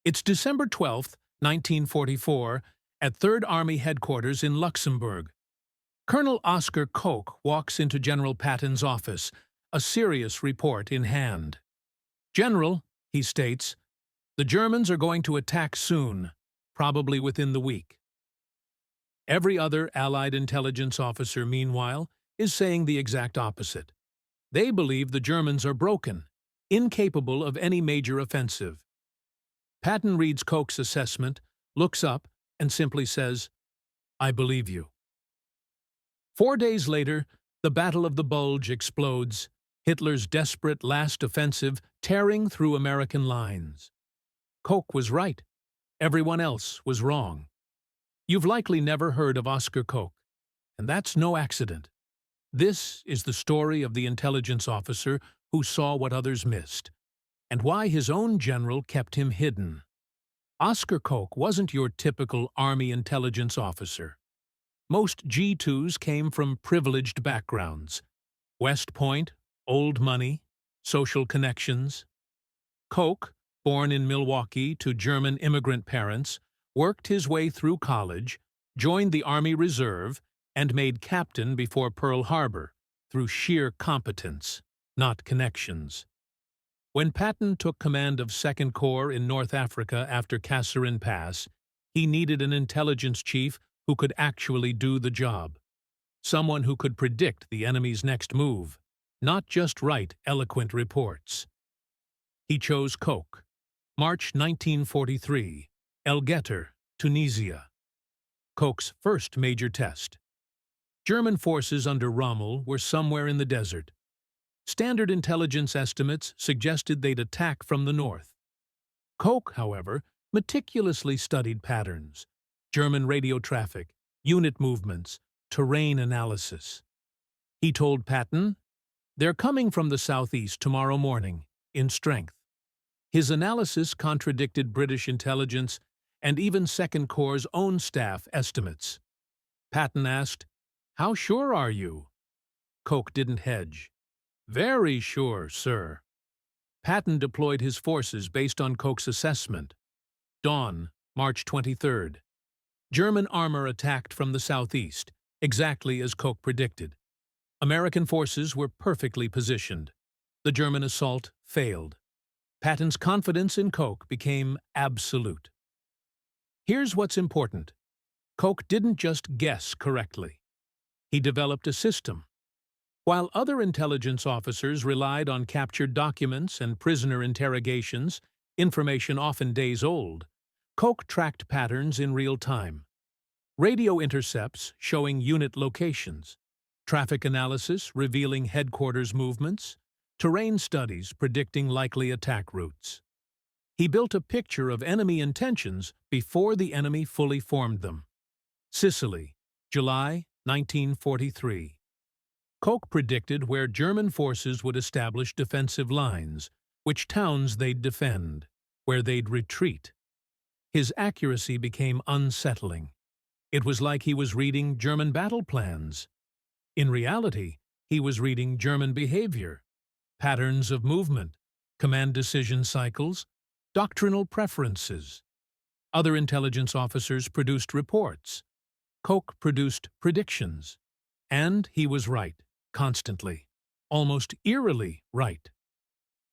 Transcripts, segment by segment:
It's December 12, 1944, at Third Army Headquarters in Luxembourg. Colonel Oscar Koch walks into General Patton's office, a serious report in hand. "General," he states, "the Germans are going to attack soon, probably within the week." Every other Allied intelligence officer, meanwhile, is saying the exact opposite. They believe the Germans are broken, incapable of any major offensive. Patton reads Koch's assessment, looks up, and simply says, "I believe you." 4 days later, the Battle of the Bulge explodes, Hitler's desperate last offensive tearing through American lines. Koch was right. Everyone else was wrong. You've likely never heard of Oscar Koch, and that's no accident. This is the story of the intelligence officer who saw what others missed, and why his own general kept him hidden. Oscar Koch wasn't your typical Army intelligence officer. Most G2s came from privileged backgrounds: West Point, old money, social connections. Koch, born in Milwaukee to German immigrant parents, worked his way through college, joined the Army Reserve, and made captain before Pearl Harbor through sheer competence, not connections. When Patton took command of 2nd Corps in North Africa after Kasserine Pass, he needed an intelligence chief who could actually do the job. Someone who could predict the enemy's next move, not just write eloquent reports. He chose Koch. March 1943, El Getter, Tunisia. Koch's first major test. German forces under Rommel were somewhere in the desert. Standard intelligence estimates suggested they'd attack from the north. Koch, however, meticulously studied patterns: German radio traffic, unit movements, terrain analysis. He told Patton, "They're coming from the southeast tomorrow morning, in strength." His analysis contradicted British intelligence and even 2nd Corps' own staff estimates. Patton asked, "How sure are you?" Koch didn't hedge. "Very sure, sir." Patton deployed his forces based on Koch's assessment. Dawn, March 23rd. German armor attacked from the southeast, exactly as Koch predicted. American forces were perfectly positioned. The German assault failed. Patton's confidence in Koch became absolute. Here's what's important. Koch didn't just guess correctly. He developed a system. While other intelligence officers relied on captured documents and prisoner interrogations, information often days old, Koch tracked patterns in real time. Radio intercepts showing unit locations, traffic analysis revealing headquarters movements, terrain studies predicting likely attack routes. He built a picture of enemy intentions before the enemy fully formed them. Sicily, July 1943. Koch predicted where German forces would establish defensive lines, which towns they'd defend, where they'd retreat. His accuracy became unsettling. It was like he was reading German battle plans. In reality, he was reading German behavior, patterns of movement, command decision cycles, doctrinal preferences. Other intelligence officers produced reports. Koch produced predictions. And he was right. Constantly, almost eerily right.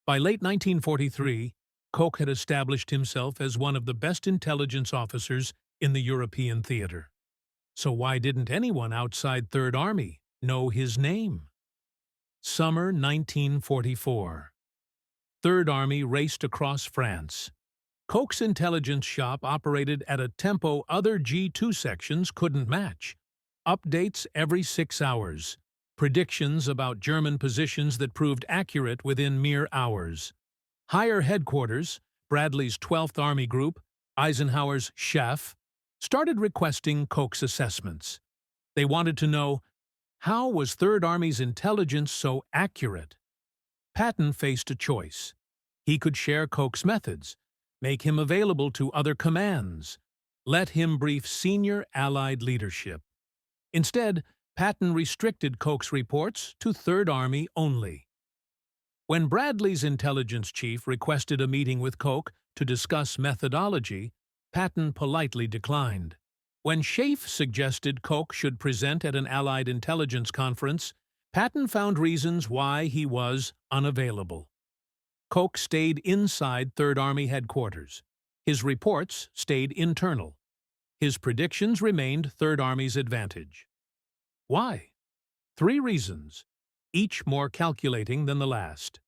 By late 1943, Koch had established himself as one of the best intelligence officers in the European theater. So why didn't anyone outside Third Army know his name? Summer 1944. Third Army raced across France. Koch's intelligence shop operated at a tempo other G2 sections couldn't match. Updates every 6 hours. Predictions about German positions that proved accurate within mere hours. Higher headquarters, Bradley's 12th Army Group, Eisenhower's chef, started requesting Koch's assessments. They wanted to know, how was Third Army's intelligence so accurate? Patton faced a choice. He could share Koch's methods, make him available to other commands, let him brief senior Allied leadership. Instead, Patton restricted Koch's reports to Third Army only. When Bradley's intelligence chief requested a meeting with Koch, To discuss methodology, Patton politely declined. When Schaeff suggested Koch should present at an Allied intelligence conference, Patton found reasons why he was unavailable. Koch stayed inside Third Army headquarters. His reports stayed internal. His predictions remained Third Army's advantage. Why? 3 reasons, each more calculating than the last.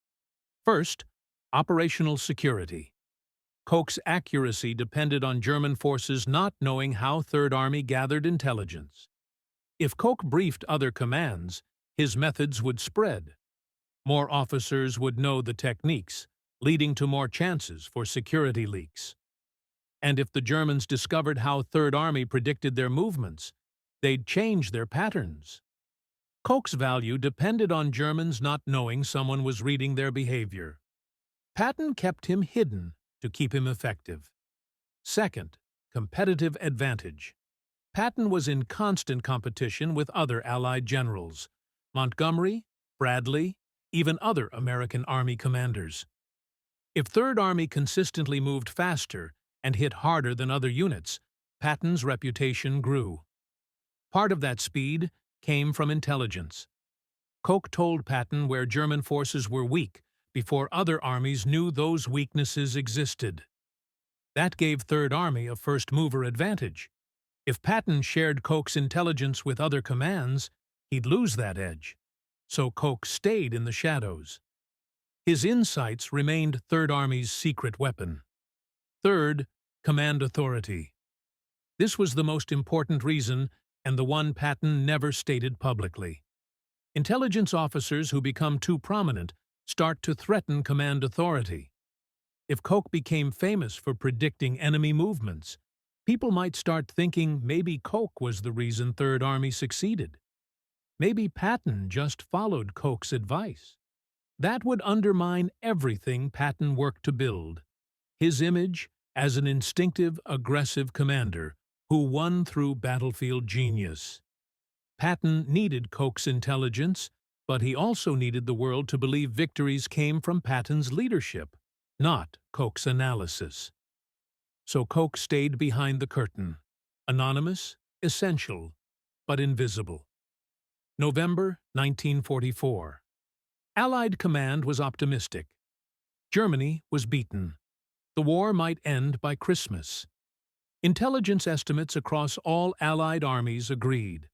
First, operational security. Koch's accuracy depended on German forces not knowing how Third Army gathered intelligence. If Koch briefed other commands, his methods would spread. More officers would know the techniques, leading to more chances for security leaks. And if the Germans discovered how Third Army predicted their movements, they'd change their patterns. Koch's value depended on Germans not knowing someone was reading their behavior. Patton kept him hidden to keep him effective. Second, competitive advantage. Patton was in constant competition with other Allied generals, Montgomery, Bradley, even other American Army commanders. If Third Army consistently moved faster and hit harder than other units, Patton's reputation grew. Part of that speed came from intelligence. Koch told Patton where German forces were weak before other armies knew those weaknesses existed. That gave Third Army a first-mover advantage. If Patton shared Koch's intelligence with other commands, he'd lose that edge. So Koch stayed in the shadows. His insights remained Third Army's secret weapon. Third, command authority. This was the most important reason and the one Patton never stated publicly. Intelligence officers who become too prominent start to threaten command authority. If Koch became famous for predicting enemy movements, people might start thinking maybe Koch was the reason Third Army succeeded. Maybe Patton just followed Koch's advice. That would undermine everything Patton worked to build. His image as an instinctive, aggressive commander who won through battlefield genius. Patton needed Koch's intelligence, but he also needed the world to believe victories came from Patton's leadership, not Koch's analysis. So Koch stayed behind the curtain, anonymous, essential, but invisible. November 1944. Allied command was optimistic. Germany was beaten. The war might end by Christmas. Intelligence estimates across all Allied armies agreed.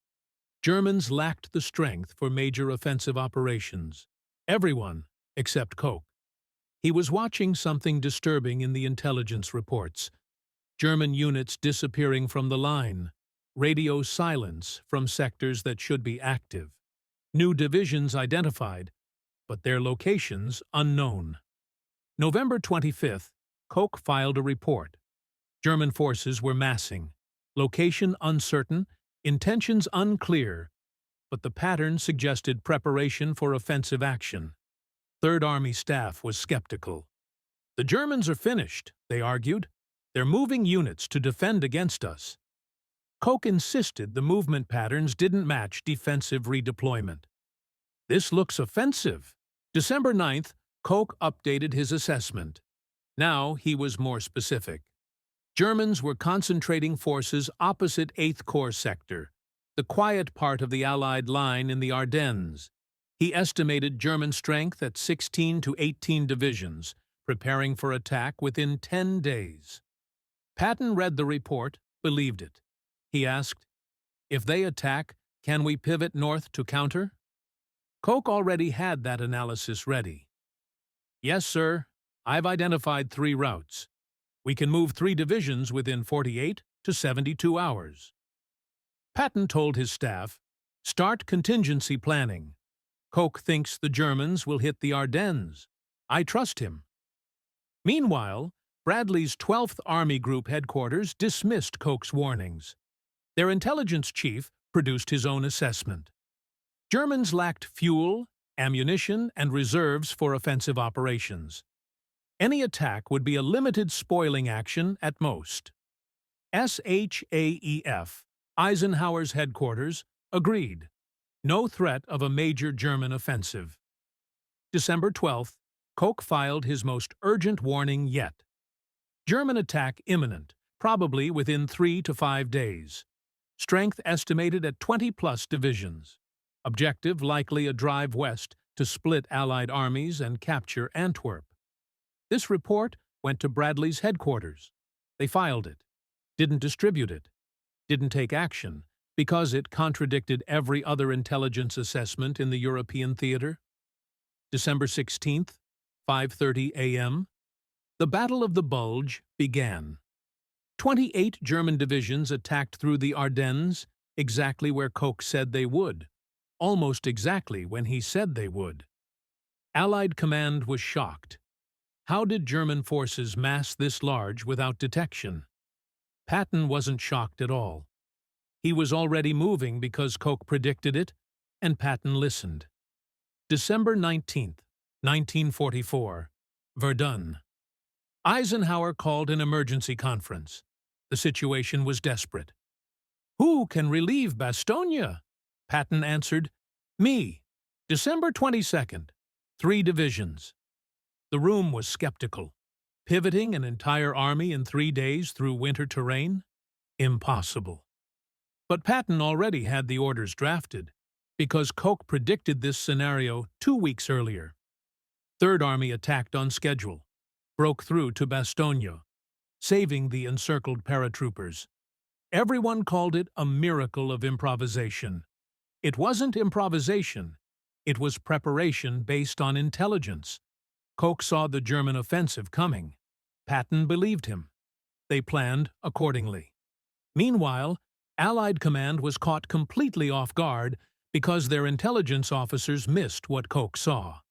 Germans lacked the strength for major offensive operations. Everyone except Koch. He was watching something disturbing in the intelligence reports. German units disappearing from the line. Radio silence from sectors that should be active. New divisions identified, but their locations unknown. November 25th, Koch filed a report. German forces were massing. Location uncertain, intentions unclear, but the pattern suggested preparation for offensive action. Third Army staff was skeptical. The Germans are finished, they argued. They're moving units to defend against us. Koch insisted the movement patterns didn't match defensive redeployment. This looks offensive. December 9th, Koch updated his assessment. Now he was more specific. Germans were concentrating forces opposite 8th Corps sector, the quiet part of the Allied line in the Ardennes. He estimated German strength at 16 to 18 divisions, preparing for attack within 10 days. Patton read the report, believed it. He asked, "If they attack, can we pivot north to counter?" Koch already had that analysis ready. "Yes, sir. I've identified 3 routes. We can move 3 divisions within 48 to 72 hours. Patton told his staff, "Start contingency planning. Koch thinks the Germans will hit the Ardennes. I trust him." Meanwhile, Bradley's 12th Army Group headquarters dismissed Koch's warnings. Their intelligence chief produced his own assessment. Germans lacked fuel, ammunition, and reserves for offensive operations. Any attack would be a limited spoiling action at most. SHAEF, Eisenhower's headquarters, agreed. No threat of a major German offensive. December 12th, Koch filed his most urgent warning yet. German attack imminent, probably within 3 to 5 days. Strength estimated at 20-plus divisions. Objective likely a drive west to split Allied armies and capture Antwerp. This report went to Bradley's headquarters. They filed it, didn't distribute it, didn't take action, because it contradicted every other intelligence assessment in the European theater. December 16th, 5:30 a.m. The Battle of the Bulge began. 28 German divisions attacked through the Ardennes, exactly where Koch said they would, almost exactly when he said they would. Allied command was shocked. How did German forces mass this large without detection? Patton wasn't shocked at all. He was already moving because Koch predicted it, and Patton listened. December 19th, 1944, Verdun. Eisenhower called an emergency conference. The situation was desperate. "Who can relieve Bastogne?" Patton answered, "Me. December 22nd, 3 divisions." The room was skeptical. Pivoting an entire army in 3 days through winter terrain? Impossible. But Patton already had the orders drafted, because Koch predicted this scenario 2 weeks earlier. Third Army attacked on schedule, broke through to Bastogne, saving the encircled paratroopers. Everyone called it a miracle of improvisation. It wasn't improvisation. It was preparation based on intelligence. Koch saw the German offensive coming. Patton believed him. They planned accordingly. Meanwhile, Allied command was caught completely off guard because their intelligence officers missed what Koch saw.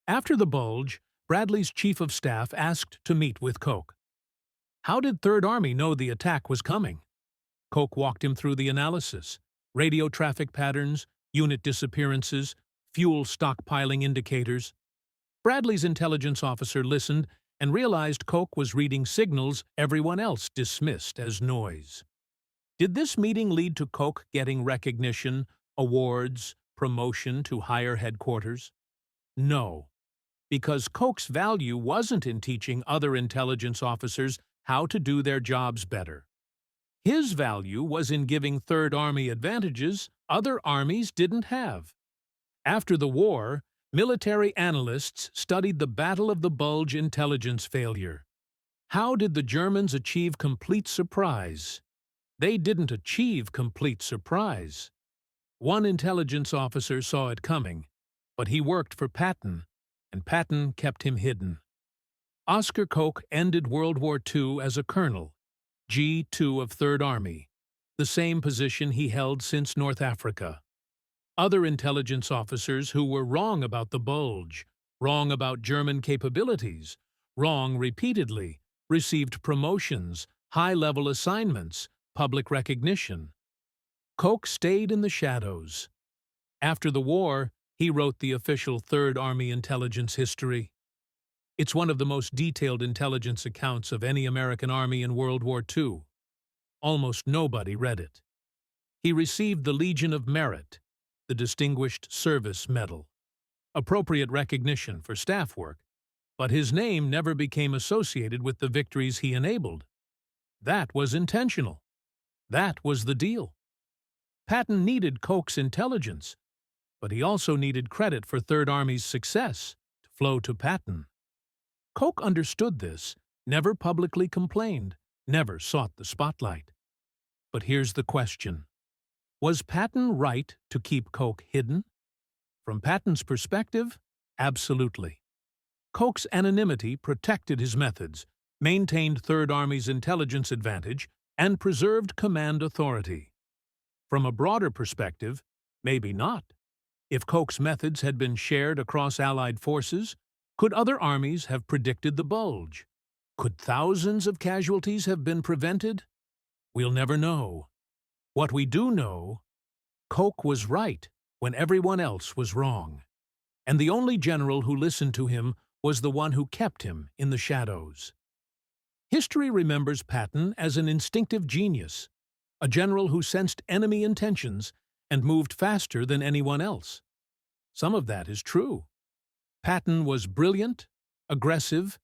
After the Bulge, Bradley's chief of staff asked to meet with Koch. How did Third Army know the attack was coming? Koch walked him through the analysis: radio traffic patterns, unit disappearances, fuel stockpiling indicators. Bradley's intelligence officer listened and realized Koch was reading signals everyone else dismissed as noise. Did this meeting lead to Koch getting recognition, awards, promotion to higher headquarters? No, because Koch's value wasn't in teaching other intelligence officers how to do their jobs better. His value was in giving Third Army advantages other armies didn't have. After the war, military analysts studied the Battle of the Bulge intelligence failure. How did the Germans achieve complete surprise? They didn't achieve complete surprise. One intelligence officer saw it coming, but he worked for Patton, and Patton kept him hidden. Oscar Koch ended World War II as a colonel, G2 of Third Army, the same position he held since North Africa. Other intelligence officers who were wrong about the Bulge, wrong about German capabilities, wrong repeatedly, received promotions, high-level assignments, public recognition. Koch stayed in the shadows. After the war, he wrote the official Third Army intelligence history. It's one of the most detailed intelligence accounts of any American army in World War II. Almost nobody read it. He received the Legion of Merit, the Distinguished Service Medal, appropriate recognition for staff work, but his name never became associated with the victories he enabled. That was intentional. That was the deal. Patton needed Koch's intelligence, but he also needed credit for Third Army's success to flow to Patton. Koch understood this, never publicly complained, never sought the spotlight. But here's the question. Was Patton right to keep Koch hidden? From Patton's perspective, absolutely. Koch's anonymity protected his methods, maintained Third Army's intelligence advantage, and preserved command authority. From a broader perspective, maybe not. If Koch's methods had been shared across Allied forces, could other armies have predicted the Bulge? Could thousands of casualties have been prevented? We'll never know. What we do know, Koch was right when everyone else was wrong. And the only general who listened to him was the one who kept him in the shadows. History remembers Patton as an instinctive genius, a general who sensed enemy intentions and moved faster than anyone else. Some of that is true. Patton was brilliant, aggressive,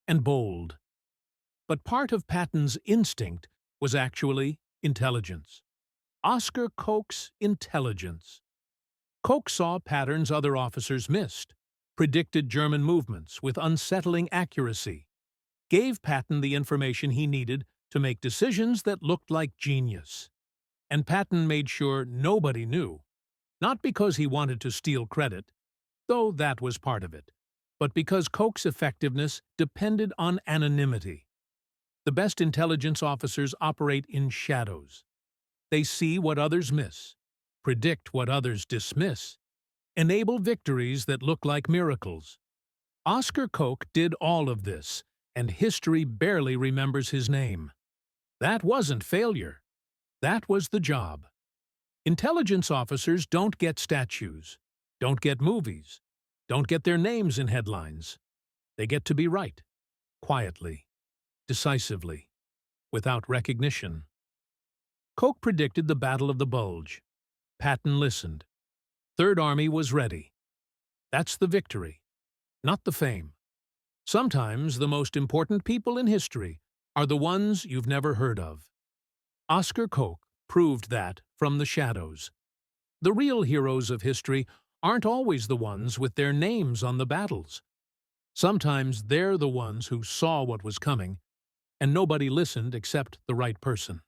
and bold. But part of Patton's instinct was actually intelligence. Oscar Koch's intelligence. Koch saw patterns other officers missed, predicted German movements with unsettling accuracy, gave Patton the information he needed to make decisions that looked like genius. And Patton made sure nobody knew, not because he wanted to steal credit, though that was part of it, but because Koch's effectiveness depended on anonymity. The best intelligence officers operate in shadows. They see what others miss, predict what others dismiss, enable victories that look like miracles. Oscar Koch did all of this, and history barely remembers his name. That wasn't failure. That was the job. Intelligence officers don't get statues, don't get movies, don't get their names in headlines. They get to be right, quietly, decisively, without recognition. Koch predicted the Battle of the Bulge. Patton listened. Third Army was ready. That's the victory, not the fame. Sometimes the most important people in history are the ones you've never heard of. Oscar Koch proved that from the shadows. The real heroes of history aren't always the ones with their names on the battles. Sometimes they're the ones who saw what was coming, and nobody listened except the right person.